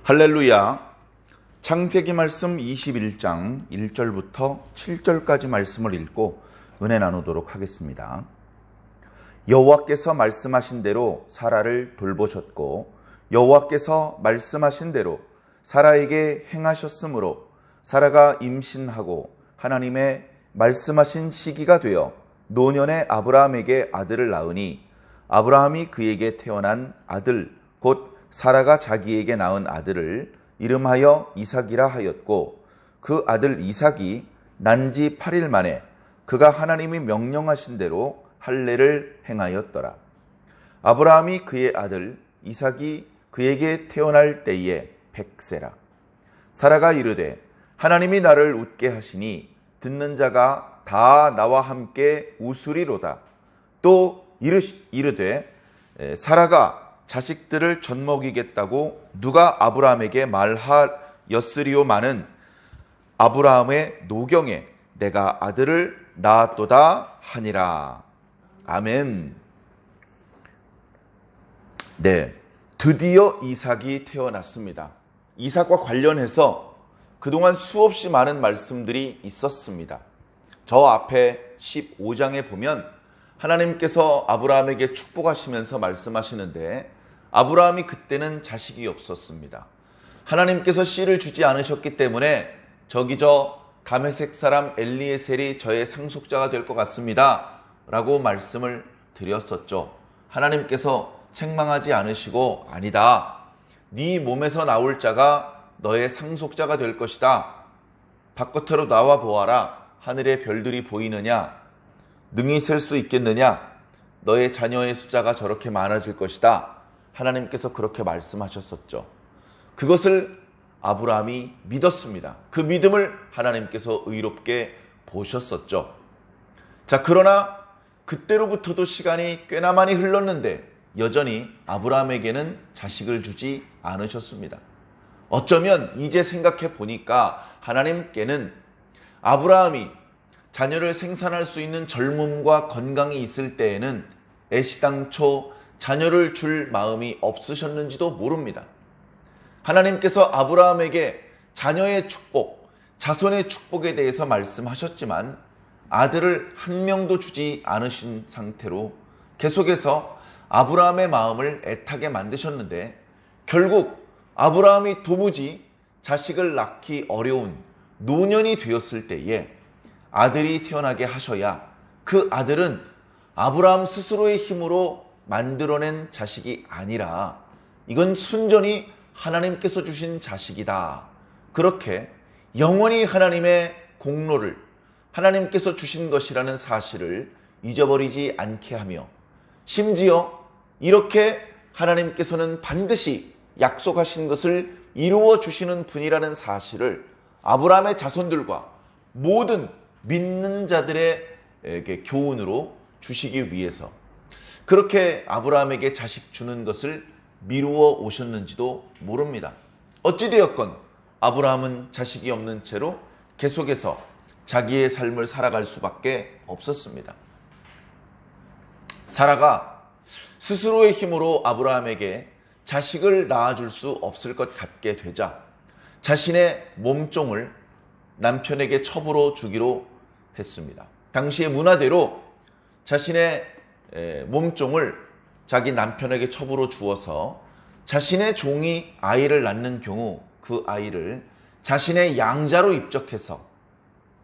할렐루야. 창세기 말씀 21장 1절부터 7절까지 말씀을 읽고 은혜 나누도록 하겠습니다. 여호와께서 말씀하신 대로 사라를 돌보셨고 여호와께서 말씀하신 대로 사라에게 행하셨으므로 사라가 임신하고 하나님의 말씀하신 시기가 되어 노년의 아브라함에게 아들을 낳으니 아브라함이 그에게 태어난 아들 곧 사라가 자기에게 낳은 아들을 이름하여 이삭이라 하였고 그 아들 이삭이 난 지 8일 만에 그가 하나님이 명령하신 대로 할례를 행하였더라. 아브라함이 그의 아들 이삭이 그에게 태어날 때에 100세라. 사라가 이르되 하나님이 나를 웃게 하시니 듣는 자가 다 나와 함께 웃으리로다. 또 이르되 사라가 자식들을 젖먹이겠다고 누가 아브라함에게 말하였으리오마는 아브라함의 노경에 내가 아들을 낳았도다 하니라. 아멘. 네, 드디어 이삭이 태어났습니다. 이삭과 관련해서 그동안 수없이 많은 말씀들이 있었습니다. 저 앞에 15장에 보면 하나님께서 아브라함에게 축복하시면서 말씀하시는데 아브라함이 그때는 자식이 없었습니다. 하나님께서 씨를 주지 않으셨기 때문에 저기 저 다메섹 사람 엘리에셀이 저의 상속자가 될 것 같습니다 라고 말씀을 드렸었죠. 하나님께서 책망하지 않으시고 아니다, 네 몸에서 나올 자가 너의 상속자가 될 것이다. 바깥으로 나와 보아라. 하늘의 별들이 보이느냐? 능히 셀 수 있겠느냐? 너의 자녀의 숫자가 저렇게 많아질 것이다. 하나님께서 그렇게 말씀하셨었죠. 그것을 아브라함이 믿었습니다. 그 믿음을 하나님께서 의롭게 보셨었죠. 자, 그러나 그때로부터도 시간이 꽤나 많이 흘렀는데 여전히 아브라함에게는 자식을 주지 않으셨습니다. 어쩌면 이제 생각해 보니까 하나님께는 아브라함이 자녀를 생산할 수 있는 젊음과 건강이 있을 때에는 애시당초 자녀를 줄 마음이 없으셨는지도 모릅니다. 하나님께서 아브라함에게 자녀의 축복, 자손의 축복에 대해서 말씀하셨지만 아들을 한 명도 주지 않으신 상태로 계속해서 아브라함의 마음을 애타게 만드셨는데 결국 아브라함이 도무지 자식을 낳기 어려운 노년이 되었을 때에 아들이 태어나게 하셔야 그 아들은 아브라함 스스로의 힘으로 만들어낸 자식이 아니라 이건 순전히 하나님께서 주신 자식이다. 그렇게 영원히 하나님의 공로를 하나님께서 주신 것이라는 사실을 잊어버리지 않게 하며 심지어 이렇게 하나님께서는 반드시 약속하신 것을 이루어 주시는 분이라는 사실을 아브라함의 자손들과 모든 믿는 자들에게 교훈으로 주시기 위해서 그렇게 아브라함에게 자식 주는 것을 미루어 오셨는지도 모릅니다. 어찌되었건 아브라함은 자식이 없는 채로 계속해서 자기의 삶을 살아갈 수밖에 없었습니다. 사라가 스스로의 힘으로 아브라함에게 자식을 낳아줄 수 없을 것 같게 되자 자신의 몸종을 남편에게 첩으로 주기로 했습니다. 당시의 문화대로 자신의 몸종을 자기 남편에게 첩으로 주어서 자신의 종이 아이를 낳는 경우 그 아이를 자신의 양자로 입적해서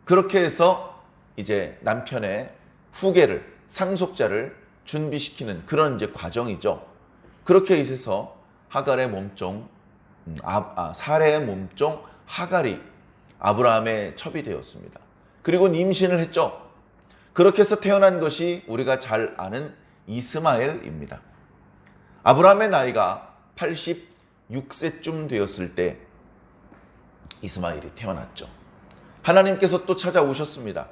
그렇게 해서 이제 남편의 후계를, 상속자를 준비시키는 그런 이제 과정이죠. 그렇게 해서 하갈의 몸종, 사레의 몸종 하갈이 아브라함의 첩이 되었습니다. 그리고 임신을 했죠. 그렇게 해서 태어난 것이 우리가 잘 아는 이스마엘입니다. 아브라함의 나이가 86세쯤 되었을 때 이스마엘이 태어났죠. 하나님께서 또 찾아오셨습니다.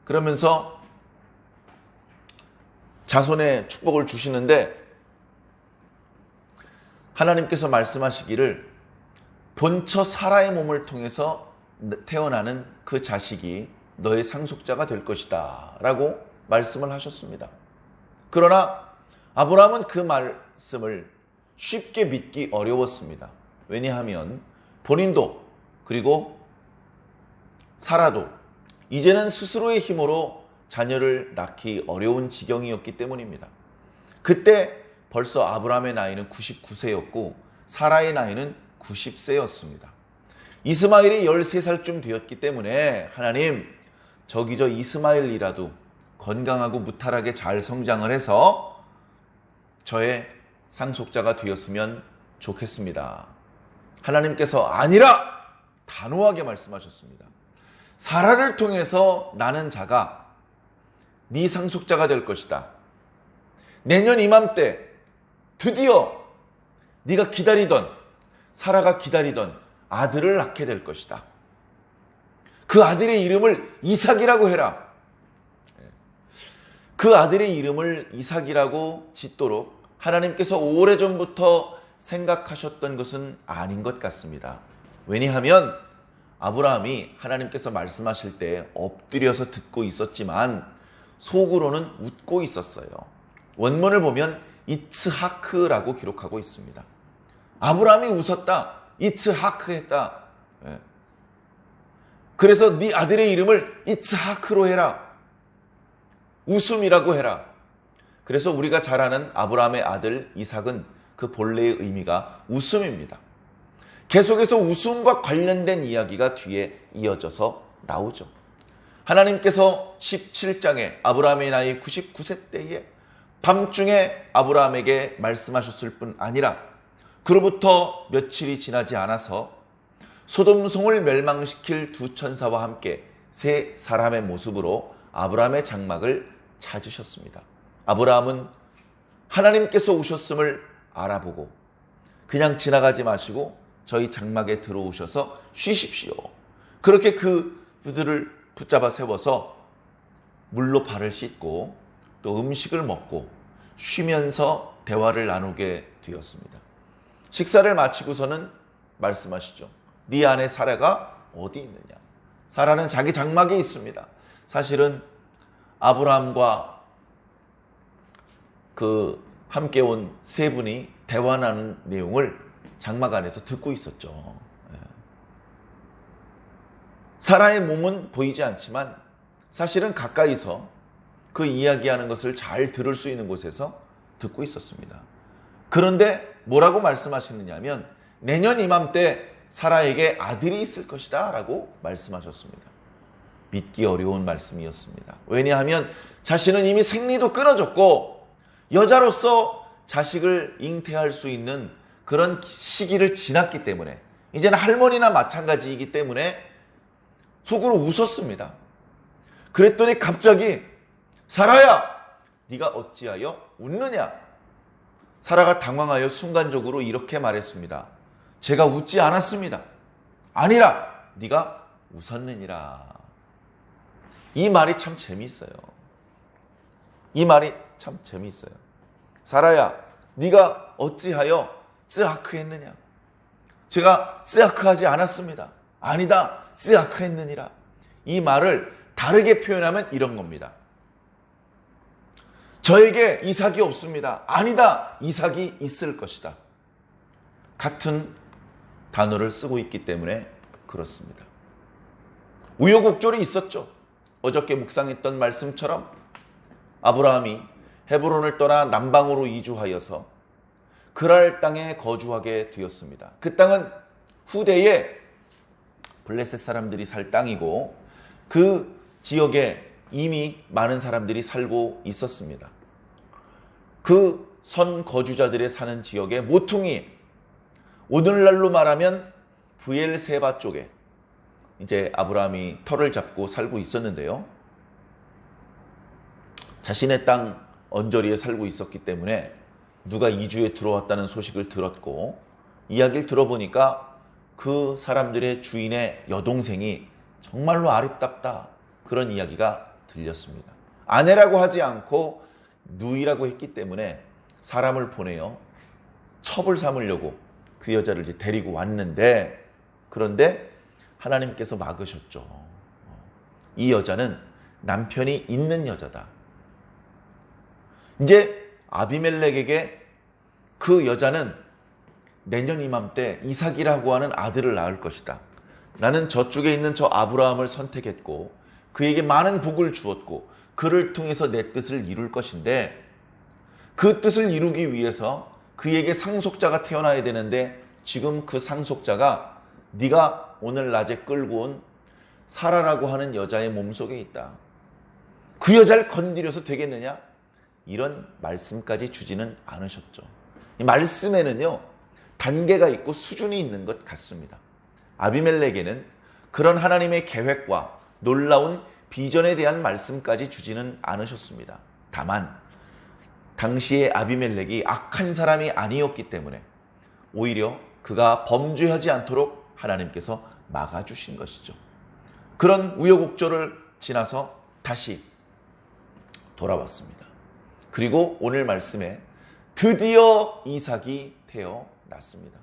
그러면서 자손의 축복을 주시는데 하나님께서 말씀하시기를 본처 사라의 몸을 통해서 태어나는 그 자식이 너의 상속자가 될 것이다 라고 말씀을 하셨습니다. 그러나 아브라함은 그 말씀을 쉽게 믿기 어려웠습니다. 왜냐하면 본인도 그리고 사라도 이제는 스스로의 힘으로 자녀를 낳기 어려운 지경이었기 때문입니다. 그때 벌써 아브라함의 나이는 99세였고 사라의 나이는 90세였습니다. 이스마엘이 13살쯤 되었기 때문에 하나님, 저기 저 이스마엘이라도 건강하고 무탈하게 잘 성장을 해서 저의 상속자가 되었으면 좋겠습니다. 하나님께서 아니라 단호하게 말씀하셨습니다. 사라를 통해서 나는 자가 네 상속자가 될 것이다. 내년 이맘때 드디어 네가 기다리던, 사라가 기다리던 아들을 낳게 될 것이다. 그 아들의 이름을 이삭이라고 해라. 그 아들의 이름을 이삭이라고 짓도록 하나님께서 오래전부터 생각하셨던 것은 아닌 것 같습니다. 왜냐하면 아브라함이 하나님께서 말씀하실 때 엎드려서 듣고 있었지만 속으로는 웃고 있었어요. 원문을 보면 이츠하크라고 기록하고 있습니다. 아브라함이 웃었다. 이츠하크 했다. 그래서 네 아들의 이름을 이츠하크로 해라. 웃음이라고 해라. 그래서 우리가 잘 아는 아브라함의 아들 이삭은 그 본래의 의미가 웃음입니다. 계속해서 웃음과 관련된 이야기가 뒤에 이어져서 나오죠. 하나님께서 17장에 아브라함의 나이 99세 때에 밤중에 아브라함에게 말씀하셨을 뿐 아니라 그로부터 며칠이 지나지 않아서 소돔성을 멸망시킬 두 천사와 함께 세 사람의 모습으로 아브라함의 장막을 찾으셨습니다. 아브라함은 하나님께서 오셨음을 알아보고 그냥 지나가지 마시고 저희 장막에 들어오셔서 쉬십시오. 그렇게 그들을 붙잡아 세워서 물로 발을 씻고 또 음식을 먹고 쉬면서 대화를 나누게 되었습니다. 식사를 마치고서는 말씀하시죠. 네 아내 사라가 어디 있느냐? 사라는 자기 장막에 있습니다. 사실은 아브라함과 그 함께 온 세 분이 대화 나누는 내용을 장막 안에서 듣고 있었죠. 사라의 몸은 보이지 않지만 사실은 가까이서 그 이야기하는 것을 잘 들을 수 있는 곳에서 듣고 있었습니다. 그런데 뭐라고 말씀하시느냐 하면 내년 이맘때 사라에게 아들이 있을 것이다 라고 말씀하셨습니다. 믿기 어려운 말씀이었습니다. 왜냐하면 자신은 이미 생리도 끊어졌고 여자로서 자식을 잉태할 수 있는 그런 시기를 지났기 때문에 이제는 할머니나 마찬가지이기 때문에 속으로 웃었습니다. 그랬더니 갑자기 사라야, 네가 어찌하여 웃느냐? 사라가 당황하여 순간적으로 이렇게 말했습니다. 제가 웃지 않았습니다. 아니라 네가 웃었느니라. 이 말이 참 재미있어요. 이 말이 참 재미있어요. 사라야, 네가 어찌하여 쯔아크 했느냐? 제가 쯔아크 하지 않았습니다. 아니다, 쯔아크 했느니라. 이 말을 다르게 표현하면 이런 겁니다. 저에게 이삭이 없습니다. 아니다, 이삭이 있을 것이다. 같은 단어를 쓰고 있기 때문에 그렇습니다. 우여곡절이 있었죠. 어저께 묵상했던 말씀처럼 아브라함이 헤브론을 떠나 남방으로 이주하여서 그랄 땅에 거주하게 되었습니다. 그 땅은 후대에 블레셋 사람들이 살 땅이고 그 지역에 이미 많은 사람들이 살고 있었습니다. 그 선 거주자들의 사는 지역의 모퉁이, 오늘날로 말하면 브엘세바 쪽에 이제 아브라함이 터를 잡고 살고 있었는데요. 자신의 땅 언저리에 살고 있었기 때문에 누가 이주에 들어왔다는 소식을 들었고 이야기를 들어보니까 그 사람들의 주인의 여동생이 정말로 아름답다, 그런 이야기가 들렸습니다. 아내라고 하지 않고 누이라고 했기 때문에 사람을 보내어 첩을 삼으려고 그 여자를 이제 데리고 왔는데, 그런데 하나님께서 막으셨죠. 이 여자는 남편이 있는 여자다. 이제 아비멜렉에게 그 여자는 내년 이맘때 이삭이라고 하는 아들을 낳을 것이다. 나는 저쪽에 있는 저 아브라함을 선택했고 그에게 많은 복을 주었고 그를 통해서 내 뜻을 이룰 것인데 그 뜻을 이루기 위해서 그에게 상속자가 태어나야 되는데 지금 그 상속자가 네가 오늘 낮에 끌고 온 사라라고 하는 여자의 몸속에 있다. 그 여자를 건드려서 되겠느냐? 이런 말씀까지 주지는 않으셨죠. 이 말씀에는요, 단계가 있고 수준이 있는 것 같습니다. 아비멜렉에는 그런 하나님의 계획과 놀라운 비전에 대한 말씀까지 주지는 않으셨습니다. 다만 당시의 아비멜렉이 악한 사람이 아니었기 때문에 오히려 그가 범죄하지 않도록 하나님께서 막아주신 것이죠. 그런 우여곡절을 지나서 다시 돌아왔습니다. 그리고 오늘 말씀에 드디어 이삭이 태어났습니다.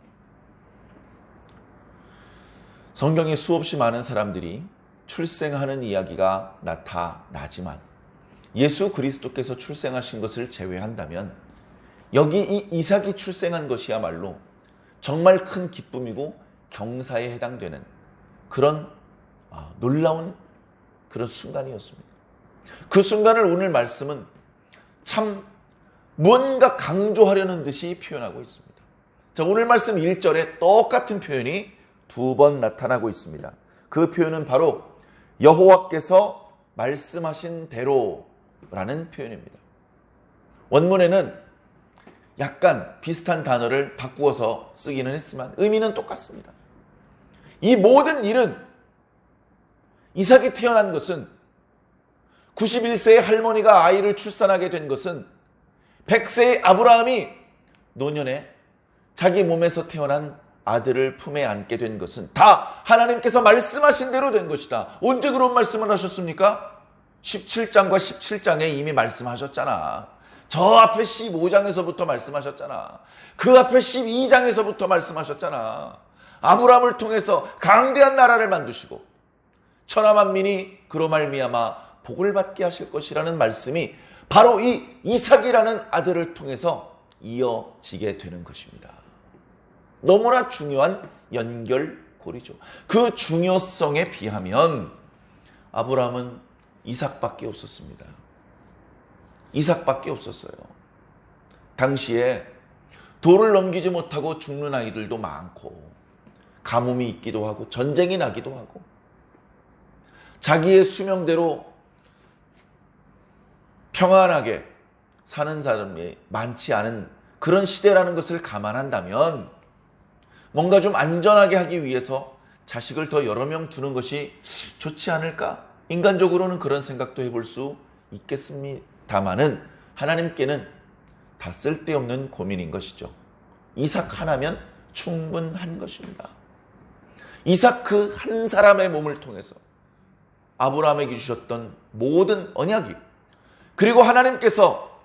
성경에 수없이 많은 사람들이 출생하는 이야기가 나타나지만 예수 그리스도께서 출생하신 것을 제외한다면 여기 이 이삭이 출생한 것이야말로 정말 큰 기쁨이고 경사에 해당되는 그런 놀라운 그런 순간이었습니다. 그 순간을 오늘 말씀은 참 무언가 강조하려는 듯이 표현하고 있습니다. 자, 오늘 말씀 1절에 똑같은 표현이 두 번 나타나고 있습니다. 그 표현은 바로 여호와께서 말씀하신 대로라는 표현입니다. 원문에는 약간 비슷한 단어를 바꾸어서 쓰기는 했지만 의미는 똑같습니다. 이 모든 일은 이삭이 태어난 것은 91세의 할머니가 아이를 출산하게 된 것은 100세의 아브라함이 노년에 자기 몸에서 태어난 아들을 품에 안게 된 것은 다 하나님께서 말씀하신 대로 된 것이다. 언제 그런 말씀을 하셨습니까? 17장과 17장에 이미 말씀하셨잖아. 저 앞에 15장에서부터 말씀하셨잖아. 그 앞에 12장에서부터 말씀하셨잖아. 아브라함을 통해서 강대한 나라를 만드시고 천하 만민이 그로 말미암아 복을 받게 하실 것이라는 말씀이 바로 이 이삭이라는 아들을 통해서 이어지게 되는 것입니다. 너무나 중요한 연결고리죠. 그 중요성에 비하면 아브라함은 이삭밖에 없었습니다. 이삭밖에 없었어요. 당시에 돌을 넘기지 못하고 죽는 아이들도 많고 가뭄이 있기도 하고 전쟁이 나기도 하고 자기의 수명대로 평안하게 사는 사람이 많지 않은 그런 시대라는 것을 감안한다면 뭔가 좀 안전하게 하기 위해서 자식을 더 여러 명 두는 것이 좋지 않을까? 인간적으로는 그런 생각도 해볼 수 있겠습니다만은 하나님께는 다 쓸데없는 고민인 것이죠. 이삭 하나면 충분한 것입니다. 이삭 그 한 사람의 몸을 통해서 아브라함에게 주셨던 모든 언약이 그리고 하나님께서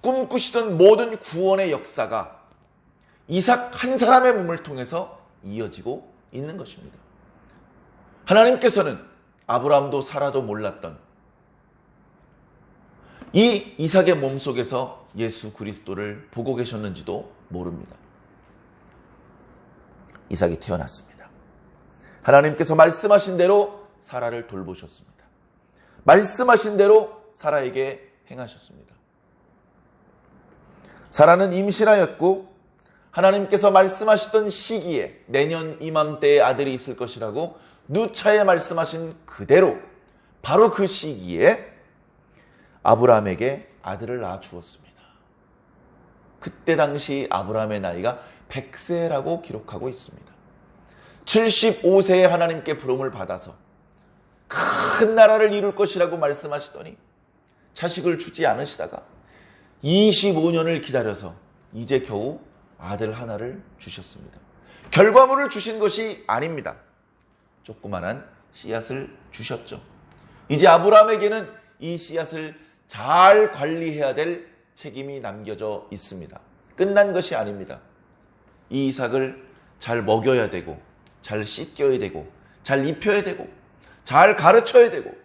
꿈꾸시던 모든 구원의 역사가 이삭 한 사람의 몸을 통해서 이어지고 있는 것입니다. 하나님께서는 아브라함도 사라도 몰랐던 이 이삭의 몸속에서 예수 그리스도를 보고 계셨는지도 모릅니다. 이삭이 태어났습니다. 하나님께서 말씀하신 대로 사라를 돌보셨습니다. 말씀하신 대로 사라에게 행하셨습니다. 사라는 임신하였고 하나님께서 말씀하시던 시기에 내년 이맘때에 아들이 있을 것이라고 누차에 말씀하신 그대로 바로 그 시기에 아브라함에게 아들을 낳아 주었습니다. 그때 당시 아브라함의 나이가 100세라고 기록하고 있습니다. 75세에 하나님께 부름을 받아서 큰 나라를 이룰 것이라고 말씀하시더니 자식을 주지 않으시다가 25년을 기다려서 이제 겨우 아들 하나를 주셨습니다. 결과물을 주신 것이 아닙니다. 조그만한 씨앗을 주셨죠. 이제 아브라함에게는 이 씨앗을 잘 관리해야 될 책임이 남겨져 있습니다. 끝난 것이 아닙니다. 이 이삭을 잘 먹여야 되고 잘 씻겨야 되고 잘 입혀야 되고 잘 가르쳐야 되고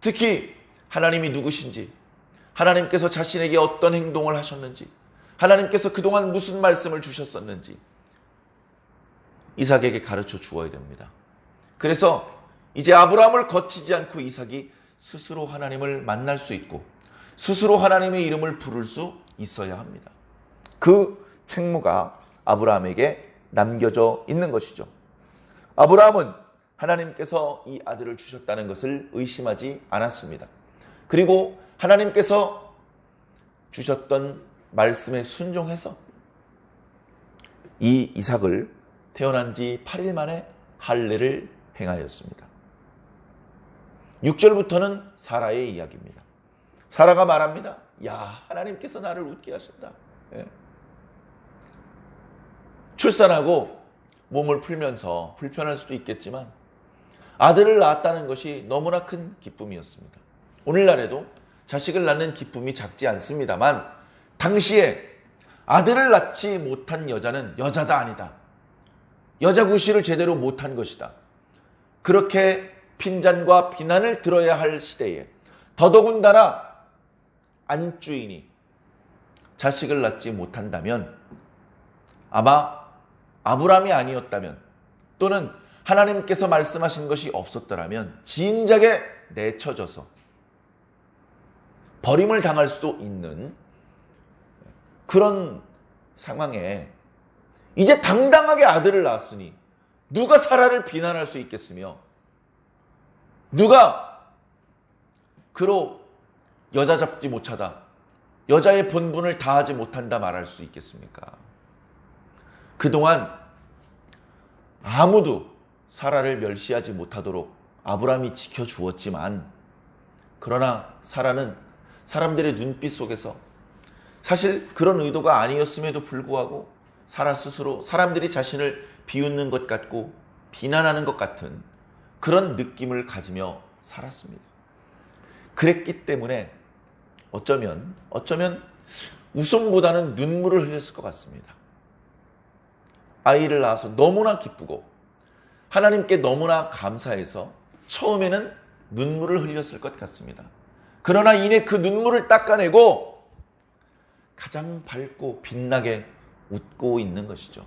특히 하나님이 누구신지 하나님께서 자신에게 어떤 행동을 하셨는지 하나님께서 그동안 무슨 말씀을 주셨었는지 이삭에게 가르쳐 주어야 됩니다. 그래서 이제 아브라함을 거치지 않고 이삭이 스스로 하나님을 만날 수 있고 스스로 하나님의 이름을 부를 수 있어야 합니다. 그 책무가 아브라함에게 남겨져 있는 것이죠. 아브라함은 하나님께서 이 아들을 주셨다는 것을 의심하지 않았습니다. 그리고 하나님께서 주셨던 말씀에 순종해서 이 이삭을 태어난 지 8일 만에 할례를 행하였습니다. 6절부터는 사라의 이야기입니다. 사라가 말합니다. 야, 하나님께서 나를 웃게 하신다. 예. 출산하고 몸을 풀면서 불편할 수도 있겠지만 아들을 낳았다는 것이 너무나 큰 기쁨이었습니다. 오늘날에도 자식을 낳는 기쁨이 작지 않습니다만 당시에 아들을 낳지 못한 여자는 여자다 아니다. 여자 구실을 제대로 못한 것이다. 그렇게 핀잔과 비난을 들어야 할 시대에 더더군다나 안주인이 자식을 낳지 못한다면 아마 아브라함이 아니었다면 또는 하나님께서 말씀하신 것이 없었더라면 진작에 내쳐져서 버림을 당할 수도 있는 그런 상황에 이제 당당하게 아들을 낳았으니 누가 사라를 비난할 수 있겠으며 누가 그로 여자 잡지 못하다 여자의 본분을 다하지 못한다 말할 수 있겠습니까? 그동안 아무도 사라를 멸시하지 못하도록 아브라함이 지켜주었지만 그러나 사라는 사람들의 눈빛 속에서 사실 그런 의도가 아니었음에도 불구하고 사라 스스로 사람들이 자신을 비웃는 것 같고 비난하는 것 같은 그런 느낌을 가지며 살았습니다. 그랬기 때문에 어쩌면 웃음보다는 눈물을 흘렸을 것 같습니다. 아이를 낳아서 너무나 기쁘고 하나님께 너무나 감사해서 처음에는 눈물을 흘렸을 것 같습니다. 그러나 이내 그 눈물을 닦아내고 가장 밝고 빛나게 웃고 있는 것이죠.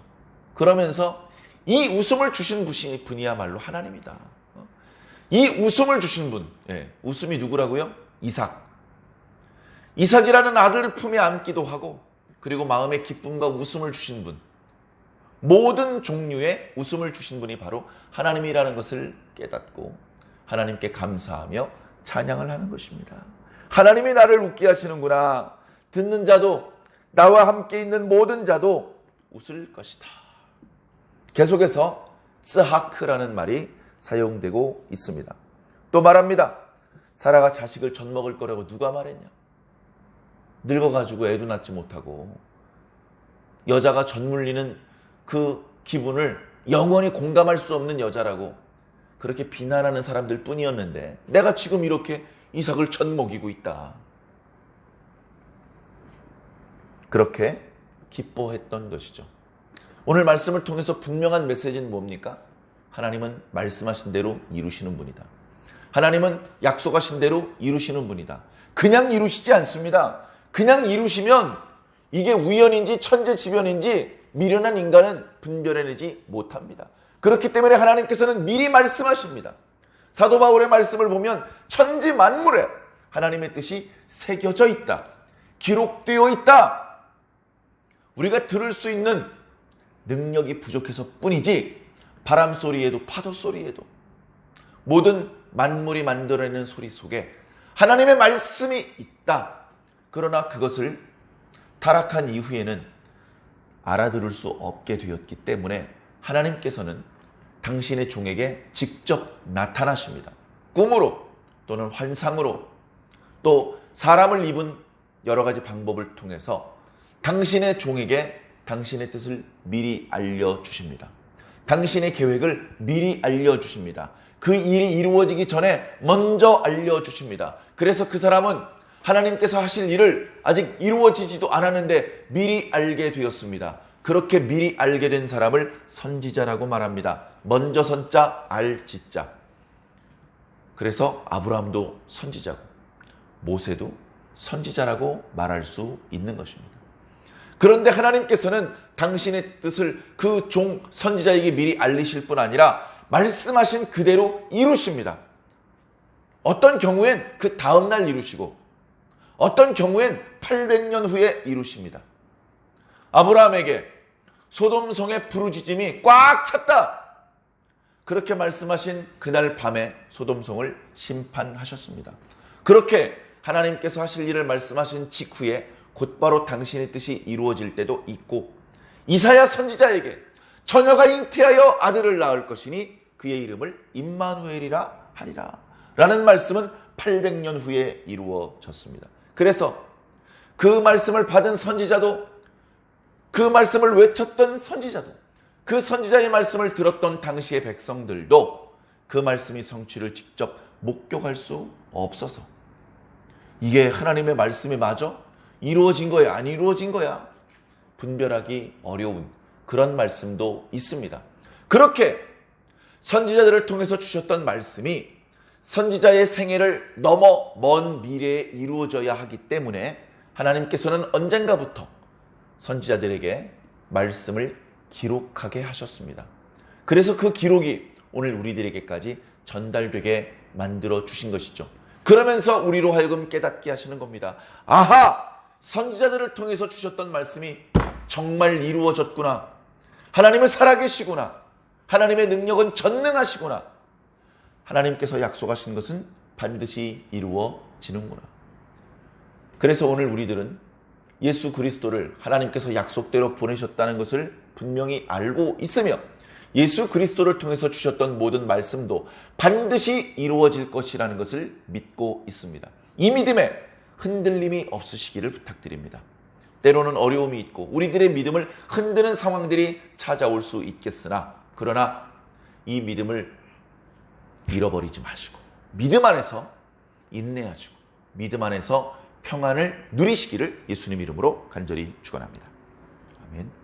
그러면서 이 웃음을 주신 분이야말로 하나님이다. 이 웃음을 주신 분, 웃음이 누구라고요? 이삭이라는 아들을 품에 안기도 하고 그리고 마음의 기쁨과 웃음을 주신 분, 모든 종류의 웃음을 주신 분이 바로 하나님이라는 것을 깨닫고 하나님께 감사하며 찬양을 하는 것입니다. 하나님이 나를 웃게 하시는구나. 듣는 자도 나와 함께 있는 모든 자도 웃을 것이다. 계속해서 츠하크라는 말이 사용되고 있습니다. 또 말합니다. 사라가 자식을 젖먹을 거라고 누가 말했냐? 늙어가지고 애도 낳지 못하고 여자가 젖물리는 그 기분을 영원히 공감할 수 없는 여자라고 그렇게 비난하는 사람들 뿐이었는데 내가 지금 이렇게 이삭을 젖먹이고 있다. 그렇게 기뻐했던 것이죠. 오늘 말씀을 통해서 분명한 메시지는 뭡니까? 하나님은 말씀하신 대로 이루시는 분이다. 하나님은 약속하신 대로 이루시는 분이다. 그냥 이루시지 않습니다. 그냥 이루시면 이게 우연인지 천재지변인지 미련한 인간은 분별해내지 못합니다. 그렇기 때문에 하나님께서는 미리 말씀하십니다. 사도 바울의 말씀을 보면 천지 만물에 하나님의 뜻이 새겨져 있다. 기록되어 있다. 우리가 들을 수 있는 능력이 부족해서 뿐이지 바람 소리에도 파도 소리에도 모든 만물이 만들어내는 소리 속에 하나님의 말씀이 있다. 그러나 그것을 타락한 이후에는 알아들을 수 없게 되었기 때문에 하나님께서는 당신의 종에게 직접 나타나십니다. 꿈으로 또는 환상으로 또 사람을 입은 여러 가지 방법을 통해서 당신의 종에게 당신의 뜻을 미리 알려주십니다. 당신의 계획을 미리 알려주십니다. 그 일이 이루어지기 전에 먼저 알려주십니다. 그래서 그 사람은 하나님께서 하실 일을 아직 이루어지지도 않았는데 미리 알게 되었습니다. 그렇게 미리 알게 된 사람을 선지자라고 말합니다. 먼저 선자 알지자. 그래서 아브라함도 선지자고 모세도 선지자라고 말할 수 있는 것입니다. 그런데 하나님께서는 당신의 뜻을 그 종 선지자에게 미리 알리실 뿐 아니라 말씀하신 그대로 이루십니다. 어떤 경우엔 그 다음날 이루시고 어떤 경우엔 800년 후에 이루십니다. 아브라함에게 소돔성의 부르짖음이 꽉 찼다, 그렇게 말씀하신 그날 밤에 소돔성을 심판하셨습니다. 그렇게 하나님께서 하실 일을 말씀하신 직후에 곧바로 당신의 뜻이 이루어질 때도 있고, 이사야 선지자에게 처녀가 잉태하여 아들을 낳을 것이니 그의 이름을 임마누엘이라 하리라 라는 말씀은 800년 후에 이루어졌습니다. 그래서 그 말씀을 받은 선지자도, 그 말씀을 외쳤던 선지자도, 그 선지자의 말씀을 들었던 당시의 백성들도 그 말씀이 성취를 직접 목격할 수 없어서 이게 하나님의 말씀이 맞아? 이루어진 거야? 안 이루어진 거야? 분별하기 어려운 그런 말씀도 있습니다. 그렇게 선지자들을 통해서 주셨던 말씀이 선지자의 생애를 넘어 먼 미래에 이루어져야 하기 때문에 하나님께서는 언젠가부터 선지자들에게 말씀을 기록하게 하셨습니다. 그래서 그 기록이 오늘 우리들에게까지 전달되게 만들어 주신 것이죠. 그러면서 우리로 하여금 깨닫게 하시는 겁니다. 아하! 선지자들을 통해서 주셨던 말씀이 정말 이루어졌구나. 하나님은 살아계시구나. 하나님의 능력은 전능하시구나. 하나님께서 약속하신 것은 반드시 이루어지는구나. 그래서 오늘 우리들은 예수 그리스도를 하나님께서 약속대로 보내셨다는 것을 분명히 알고 있으며, 예수 그리스도를 통해서 주셨던 모든 말씀도 반드시 이루어질 것이라는 것을 믿고 있습니다. 이 믿음에 흔들림이 없으시기를 부탁드립니다. 때로는 어려움이 있고 우리들의 믿음을 흔드는 상황들이 찾아올 수 있겠으나, 그러나 이 믿음을 잃어버리지 마시고 믿음 안에서 인내하시고 믿음 안에서 평안을 누리시기를 예수님 이름으로 간절히 축원합니다. 아멘.